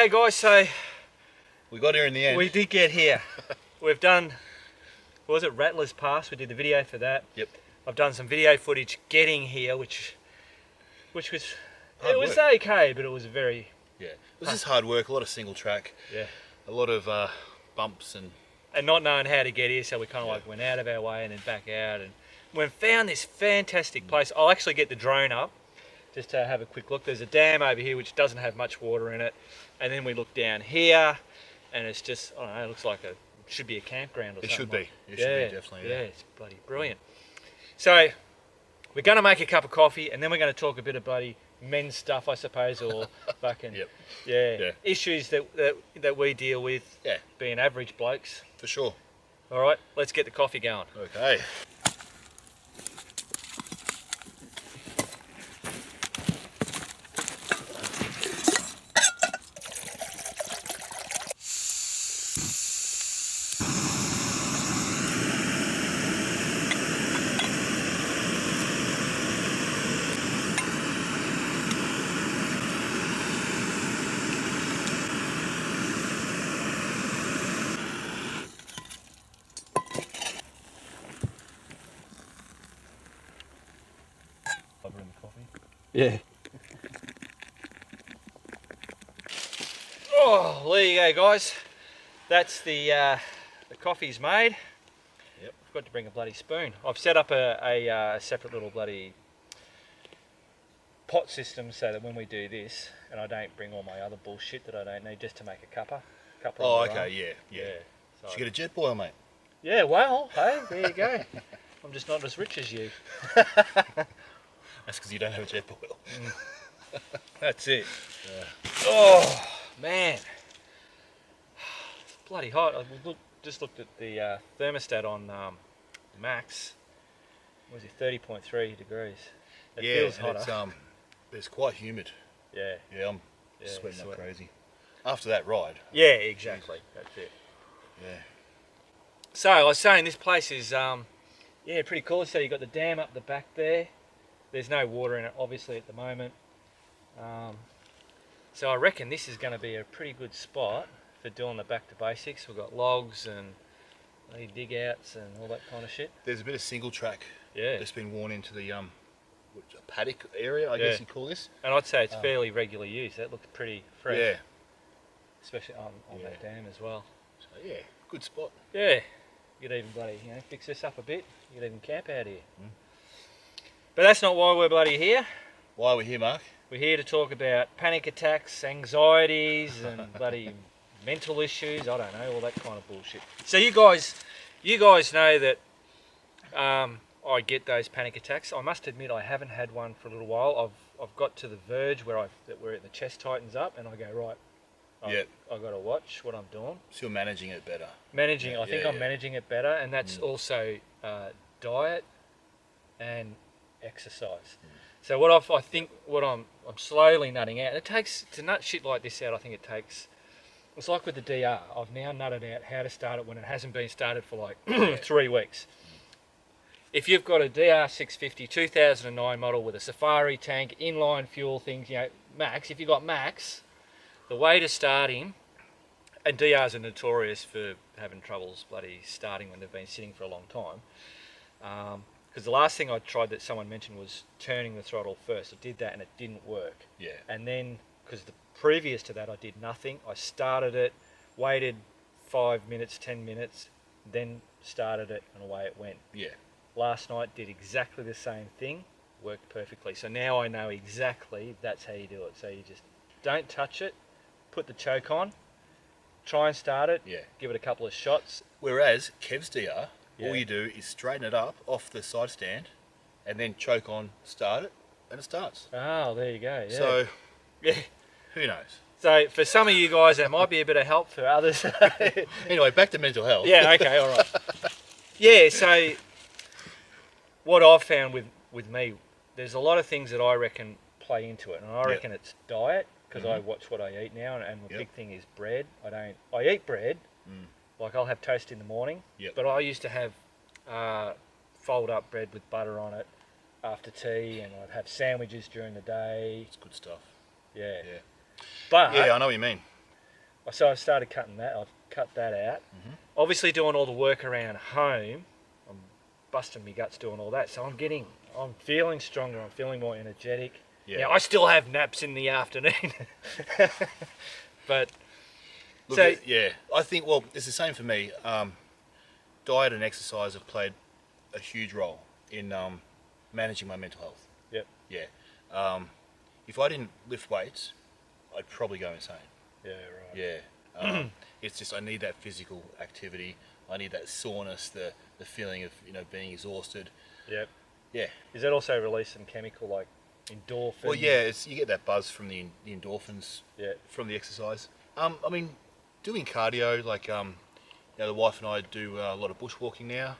Okay guys, so we got here in the end. we did get here. We've done, what was it, Rattler's Pass? We did the video for that. Yep. I've done some video footage getting here, which was, Hard it was work. okay, but it was very... Yeah, it was just hard work, a lot of single track. Yeah. A lot of bumps and not knowing how to get here, so we kind of like went out of our way and then back out, and we found this fantastic place. I'll actually get the drone up just to have a quick look. There's a dam over here which doesn't have much water in it, and then we look down here and it's just, I don't know, it looks like it should be a campground or something. It should be. It should be, definitely. Yeah, it's bloody brilliant. So we're going to make a cup of coffee and then we're going to talk a bit of bloody men's stuff, I suppose, or fucking issues that we deal with being average blokes. For sure. All right, let's get the coffee going. Okay. Yeah. Oh, there you go, guys. That's the coffee's made. Yep. I've got to bring a bloody spoon. I've set up a separate little bloody pot system so that when we do this, and I don't bring all my other bullshit that I don't need just to make a cuppa. Oh, okay, yeah. So, Did you get a jet boil, mate? Yeah, well, hey, there you go. I'm just not as rich as you. That's because you don't have a jet boil. That's it. Yeah. Oh, man. It's bloody hot. I just looked at the thermostat on max. What was it, 30.3 degrees. It feels hotter. It's quite humid. Yeah. Yeah, I'm sweating like crazy. After that ride. Yeah, exactly. That's it. Yeah. So, I was saying this place is, pretty cool. So you've got the dam up the back there. There's no water in it, obviously, at the moment. So I reckon this is going to be a pretty good spot for doing the back to basics. We've got logs and dig outs and all that kind of shit. There's a bit of single track Yeah. that's been worn into the paddock area, I guess you call this. And I'd say it's fairly regular use. That looks pretty fresh. Yeah. Especially on that dam as well. So yeah, good spot. Yeah. You could even bloody, fix this up a bit. You could even camp out here. But that's not why we're bloody here. Why are we here, Mark? We're here to talk about panic attacks, anxieties, and bloody mental issues. I don't know, all that kind of bullshit. So you guys know that I get those panic attacks. I must admit I haven't had one for a little while. I've got to the verge where the chest tightens up, and I go right. I've got to watch what I'm doing. So you're managing it better. I think I'm managing it better, and that's also diet and exercise. So what I think I'm slowly nutting out. It takes to nut shit like this out. I think it takes. It's like with the DR. I've now nutted out how to start it when it hasn't been started for like 3 weeks. If you've got a DR 650 2009 model with a Safari tank, inline fuel things, max. If you've got max, the way to start him, and DRs are notorious for having troubles bloody starting when they've been sitting for a long time. Because the last thing I tried that someone mentioned was turning the throttle first. I did that and it didn't work. Yeah. And then, because the previous to that I did nothing, I started it, waited 5 minutes, 10 minutes, then started it and away it went. Yeah. Last night did exactly the same thing, worked perfectly. So now I know exactly that's how you do it. So you just don't touch it, put the choke on, try and start it, give it a couple of shots. Whereas Kev's DR, all you do is straighten it up off the side stand and then choke on, start it, and it starts. Oh, there you go. Yeah. So, who knows? So for some of you guys, that might be a bit of help. For others, anyway, back to mental health. Yeah. Okay. All right. Yeah. So what I've found with me, there's a lot of things that I reckon play into it, and I reckon it's diet because I watch what I eat now, and the big thing is bread. I eat bread. Like I'll have toast in the morning, but I used to have fold up bread with butter on it after tea, and I'd have sandwiches during the day. It's good stuff. Yeah. But yeah, I know what you mean. So I've started cutting that. I've cut that out. Obviously, doing all the work around home, I'm busting my guts doing all that. So I'm feeling stronger. I'm feeling more energetic. Yeah. Now I still have naps in the afternoon, but Look, so yeah, I think, well, it's the same for me. Diet and exercise have played a huge role in managing my mental health. yep, Yeah. If I didn't lift weights, I'd probably go insane. yeah, right, Yeah. It's just I need that physical activity. I need that soreness, the feeling of being exhausted. yep. Yeah. Is that also release some chemical like endorphin? Well, yeah, you get that buzz from the endorphins Yeah. from the exercise. I mean, doing cardio, like the wife and I do a lot of bushwalking now.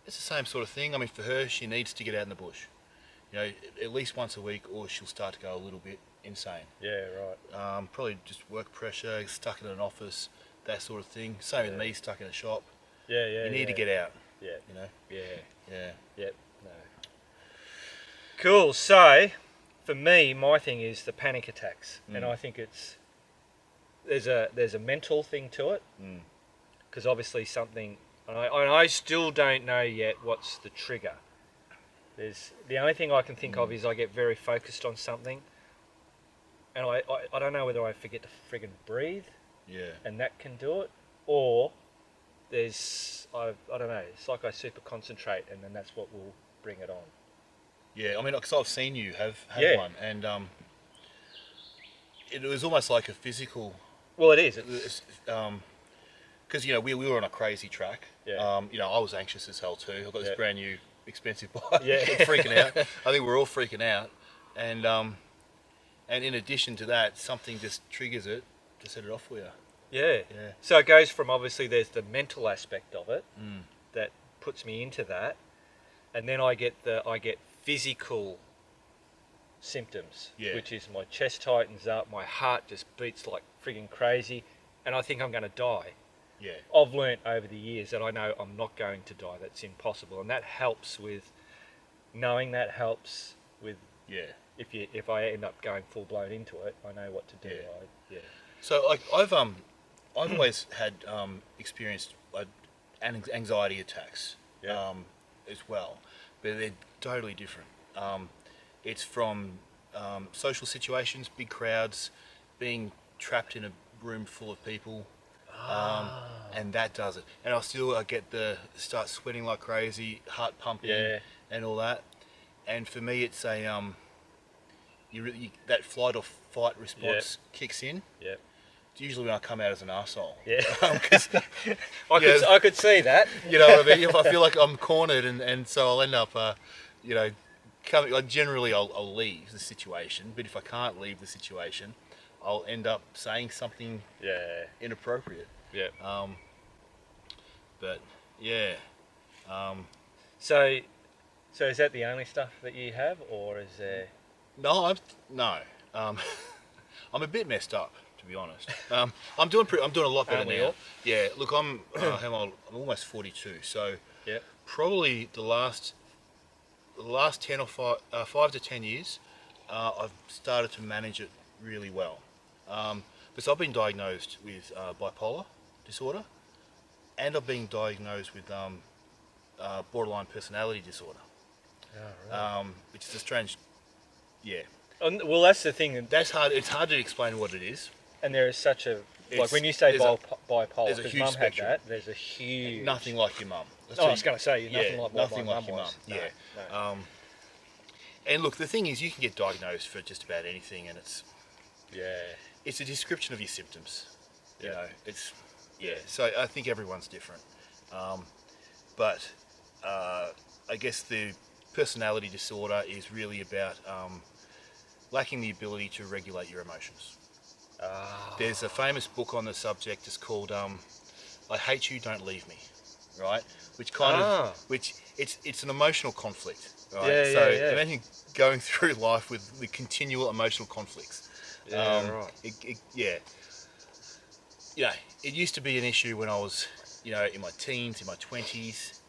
It's the same sort of thing. I mean, for her, she needs to get out in the bush. At least once a week, or she'll start to go a little bit insane. Yeah, right. Probably just work pressure, stuck in an office, that sort of thing. Same with me, stuck in a shop. Yeah, yeah. You need to get out. Yeah. Yeah. Yeah. Yep. No. Cool. So, for me, my thing is the panic attacks, and I think there's a mental thing to it, because obviously something, and I still don't know yet what's the trigger. The only thing I can think of is I get very focused on something, and I don't know whether I forget to friggin' breathe, Yeah. and that can do it, or I don't know. It's like I super concentrate, and then that's what will bring it on. Yeah, I mean, because I've seen you have Yeah. one, and it was almost like a physical. Well, it is. Because we were on a crazy track. Yeah. I was anxious as hell too. I've got this Yeah. brand new expensive bike. Yeah. I'm freaking out. I think we're all freaking out, and in addition to that, something just triggers it to set it off for you. Yeah. Yeah. So it goes from obviously there's the mental aspect of it that puts me into that, and then I get physical symptoms, Yeah. which is my chest tightens up, my heart just beats like frigging crazy, and I think I'm going to die. Yeah. I've learnt over the years that I know I'm not going to die. That's impossible, and that helps with knowing that helps with Yeah. if I end up going full blown into it, I know what to do. Yeah. So like I've always had experienced anxiety attacks Yeah. as well, but they're totally different. It's from social situations, big crowds, being trapped in a room full of people, and that does it. And I still get start sweating like crazy, heart pumping, Yeah. and all that. And for me, it's a that flight or fight response kicks in. Yeah. It's usually when I come out as an arsehole. Yeah. 'Cause, I could see that. you know what I mean? If I feel like I'm cornered, and so I'll end up, coming. Like generally, I'll leave the situation. But if I can't leave the situation, I'll end up saying something Yeah. inappropriate. Yeah. But yeah, So is that the only stuff that you have, or is there? no. I'm a bit messed up, to be honest. I'm doing a lot better Aren't we now. all? Yeah. Look, I'm how old? I'm almost 42. So Yeah. probably the last 10 or 5 to 10 years, I've started to manage it really well. Because I've been diagnosed with bipolar disorder, and I've been diagnosed with borderline personality disorder, which is a strange. Yeah, Well, that's the thing, that's hard. It's hard to explain what it is. and there is such a like It's- when you say there's a- bipolar, there's a because huge Mum had spectrum. that. There's a huge. Nothing like your mum. That's Oh, I what was going to say nothing like what nothing my like mum your was. mum. No, Yeah. no. And look, the thing is, you can get diagnosed for just about anything, and Yeah. it's a description of your symptoms. You Yeah. know, So I think everyone's different, but I guess the personality disorder is really about lacking the ability to regulate your emotions. There's a famous book on the subject. It's called "I Hate You, Don't Leave Me," right? Which it's an emotional conflict, right? Yeah, so yeah. imagine going through life with the continual emotional conflicts. Yeah, right. It used to be an issue when I was, in my teens, in my 20s,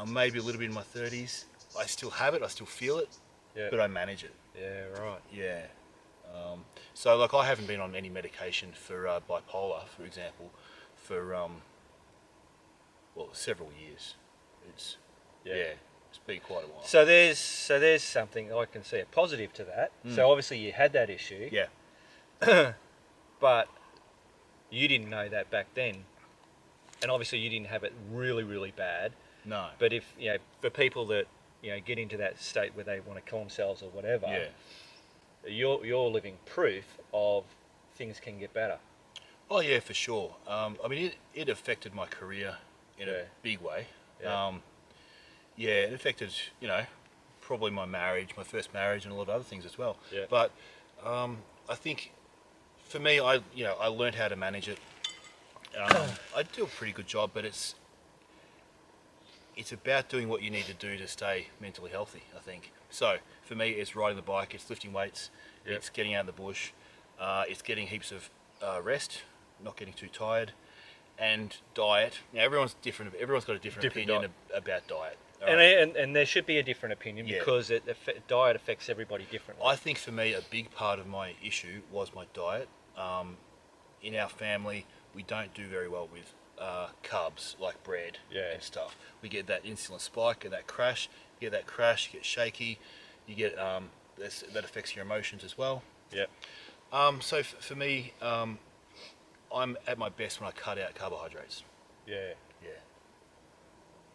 maybe a little bit in my 30s. I still have it, I still feel it, Yeah. but I manage it. Yeah, right. Yeah. So like I haven't been on any medication for bipolar, for example, for several years. It's it's been quite a while. So there's something I can see a positive to that. So obviously you had that issue. Yeah. But you didn't know that back then, and obviously you didn't have it really, really bad. No. But if for people that get into that state where they want to kill themselves or whatever, you're living proof of things can get better. Oh yeah, for sure. I mean, it affected my career in a big way. Yeah. It affected probably my marriage, my first marriage, and a lot of other things as well. Yeah. But I think for me, I learned how to manage it. I do a pretty good job, but it's about doing what you need to do to stay mentally healthy, I think. So for me, it's riding the bike, it's lifting weights, it's getting out in the bush, it's getting heaps of rest, not getting too tired, and diet. Now everyone's different. Everyone's got a different opinion about diet. And there should be a different opinion because diet affects everybody differently. I think for me, a big part of my issue was my diet. In our family, we don't do very well with carbs like bread and stuff. We get that insulin spike and that crash. You get shaky. You get that affects your emotions as well. Yeah. So for me, I'm at my best when I cut out carbohydrates. Yeah. Yeah.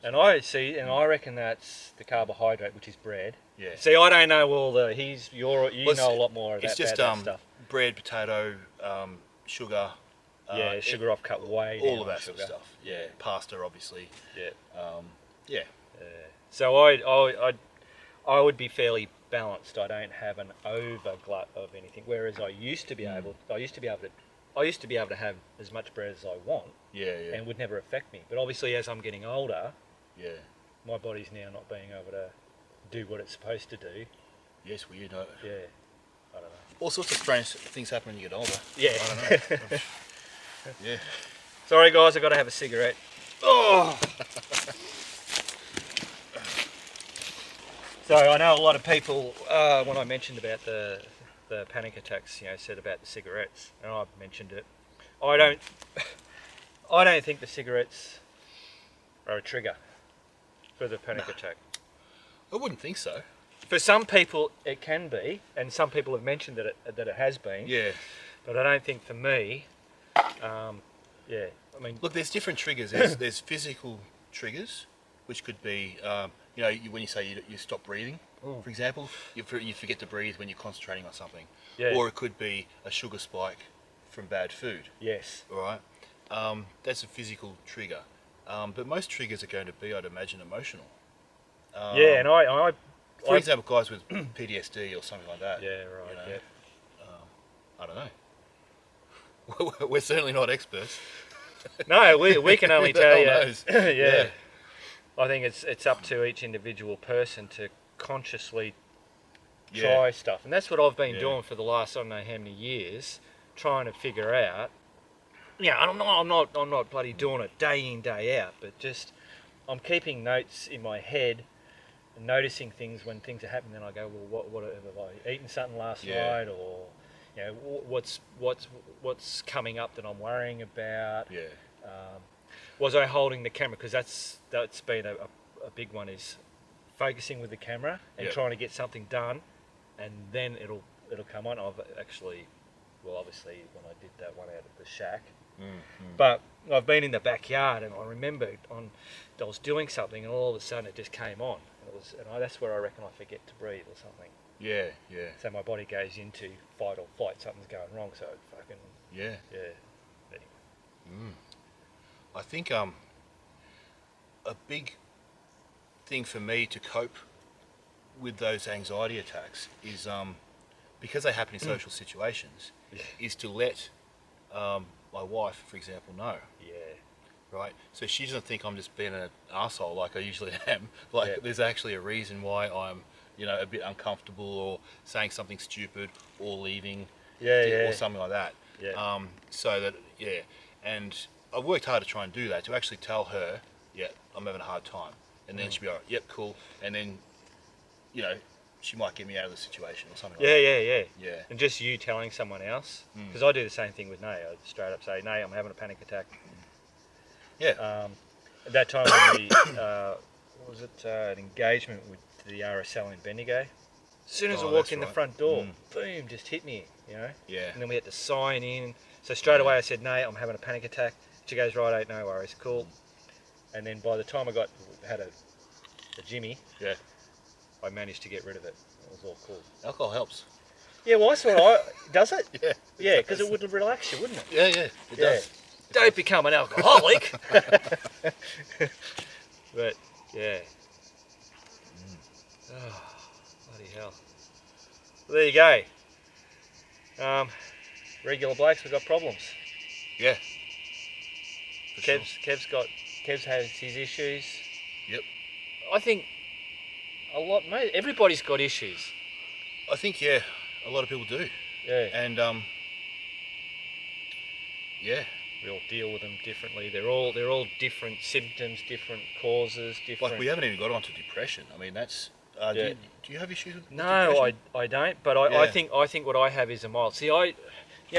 And I reckon that's the carbohydrate, which is bread. Yeah. See, I don't know all the. You know a lot more about it's just that stuff. Bread, potato, sugar. Sugar I've cut way down. All of that sort of stuff. Yeah. Pasta, obviously. Yeah. So I would be fairly balanced. I don't have an overglut of anything. Whereas I used to be able to have as much bread as I want. Yeah. And it would never affect me. But obviously, as I'm getting older, my body's now not being able to do what it's supposed to do. Yes, weird. Yeah. I don't know. All sorts of strange things happen when you get older. Yeah. I don't know. Yeah. Sorry, guys, I've got to have a cigarette. Oh. So I know a lot of people, when I mentioned about the panic attacks, said about the cigarettes, and I've mentioned it. I don't think the cigarettes are a trigger for the panic attack. I wouldn't think so. For some people it can be, and some people have mentioned that it has been. Yeah. But I don't think for me. I mean, look, there's different triggers. There's physical triggers, which could be, when you say you stop breathing, for example, you forget to breathe when you're concentrating on something. Yeah. Or it could be a sugar spike from bad food. Yes. All right. That's a physical trigger. But most triggers are going to be, I'd imagine, emotional. And for example, guys with PTSD or something like that. Yeah, right. I don't know. We're certainly not experts. No, we can only tell you. Yeah. I think it's up to each individual person to consciously try stuff, and that's what I've been doing for the last I don't know how many years, trying to figure out. I'm not bloody doing it day in day out, but just I'm keeping notes in my head and noticing things when things are happening. Then I go, well, what have I eaten something last night, or what's coming up that I'm worrying about. Yeah. Was I holding the camera? Because that's been a big one, is focusing with the camera and trying to get something done, and then it'll come on. I've actually, obviously when I did that one out at the shack, but I've been in the backyard and I remember I was doing something and all of a sudden it just came on. That's where I reckon I forget to breathe or something. Yeah. So my body goes into fight or flight. Something's going wrong. So it fucking yeah. Anyway. I think a big thing for me to cope with those anxiety attacks is because they happen in social situations, is to let my wife, for example, know. Yeah. Right. So she doesn't think I'm just being an arsehole like I usually am. There's actually a reason why I'm a bit uncomfortable or saying something stupid or leaving or something like that. Yeah. So that, and I've worked hard to try and do that, to actually tell her, I'm having a hard time. And then she'll be all right, yep, cool. And then, she might get me out of the situation or something. Yeah, like yeah, that. yeah. Yeah. And just you telling someone else, because I do the same thing with Nay. I straight up say, Nay, I'm having a panic attack. Yeah. At that time when we, what was it, an engagement with the RSL in Bendigo. As soon as I walked in the front door, boom, just hit me, you know. Yeah. And then we had to sign in. So straight away I said, Nay, I'm having a panic attack. She goes, right, no worries, cool. And then by the time I had a Jimmy, I managed to get rid of it. It was all cool. Alcohol helps. Yeah, well, that's what does it? Yeah. Yeah, because it would relax you, wouldn't it? Yeah, yeah, it does. Don't become an alcoholic. But, yeah. Oh, bloody hell. Well, there you go. Regular blokes, we've got problems. Yeah. Kev's has his issues. Yep. I think everybody's got issues. I think, yeah, a lot of people do. Yeah. And, yeah. We all deal with them differently. They're all different symptoms, different causes, different. Like we haven't even got onto depression. I mean, that's. Do you have issues with No, depression? I don't. But I think what I have is a mild. See,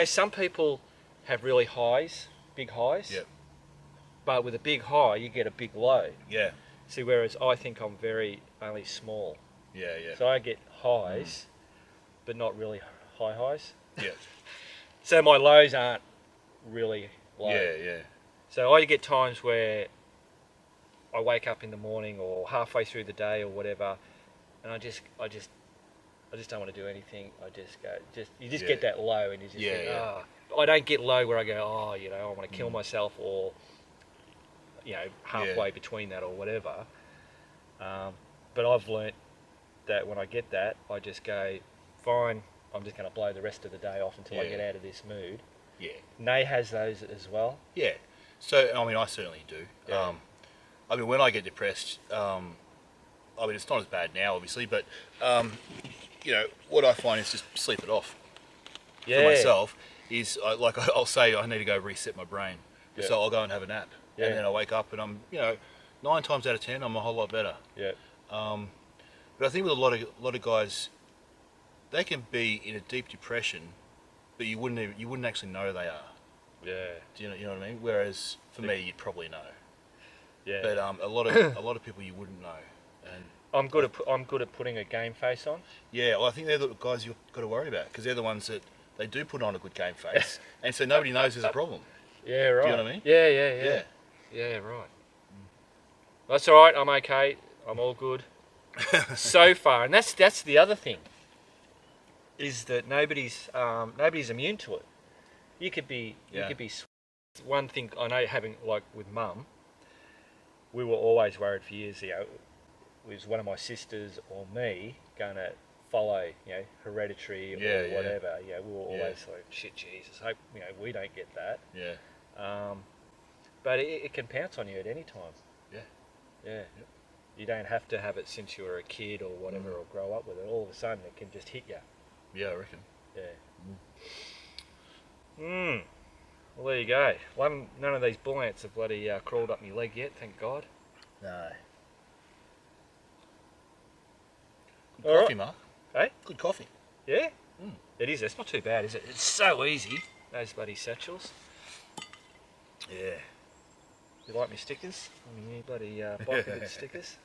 some people have really big highs. Yep. But with a big high, you get a big low. Yeah. See, whereas I think I'm only small. Yeah, yeah. So I get highs, but not really high highs. Yeah. So my lows aren't really low. Yeah, yeah. So I get times where I wake up in the morning or halfway through the day or whatever, and I just don't want to do anything. I just go, you just get that low, and you just think, I don't get low where I go, I want to kill myself, or halfway between that or whatever. But I've learnt that when I get that, I just go, fine, I'm just going to blow the rest of the day off until I get out of this mood. Yeah. Nay has those as well. Yeah. So, I mean, I certainly do. Yeah. I mean, when I get depressed, I mean, it's not as bad now, obviously, but, what I find is just sleep it off. For myself, is, I'll say I need to go reset my brain. Yeah. So I'll go and have a nap. Yeah. And then I wake up and I'm, 9 times out of 10, I'm a whole lot better. Yeah. But I think with a lot of guys, they can be in a deep depression, but you wouldn't actually know they are. Yeah. Do you know what I mean? Whereas for me, you'd probably know. Yeah. But a lot of people you wouldn't know. And I'm good at putting a game face on. Yeah. Well, I think they're the guys you've got to worry about, because they're the ones that they do put on a good game face, and so nobody knows there's a problem. Yeah. Right. Do you know what I mean? Yeah. Yeah. Right. That's all right. I'm okay. I'm all good. So far, and that's the other thing, is that nobody's immune to it. You could be one thing I know, having like with Mum, we were always worried for years. Was one of my sisters or me going to follow hereditary or whatever? Yeah, we were always like, shit, Jesus, hope we don't get that. Yeah. But it can pounce on you at any time. Yeah. Yeah. Yep. You don't have to have it since you were a kid or whatever, or grow up with it. All of a sudden, it can just hit you. Yeah, I reckon. Yeah. Well, there you go. Well, none of these bull ants have bloody crawled up my leg yet, thank God. No. Good coffee, Mark. Hey? Good coffee. Yeah? It is. It's not too bad, is it? It's so easy, those bloody satchels. Yeah. You like me stickers? I mean, you bloody bucket with stickers.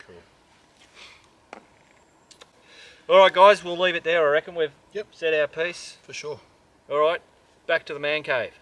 Cool. All right, guys, we'll leave it there. I reckon we've said our piece. For sure. All right, back to the man cave.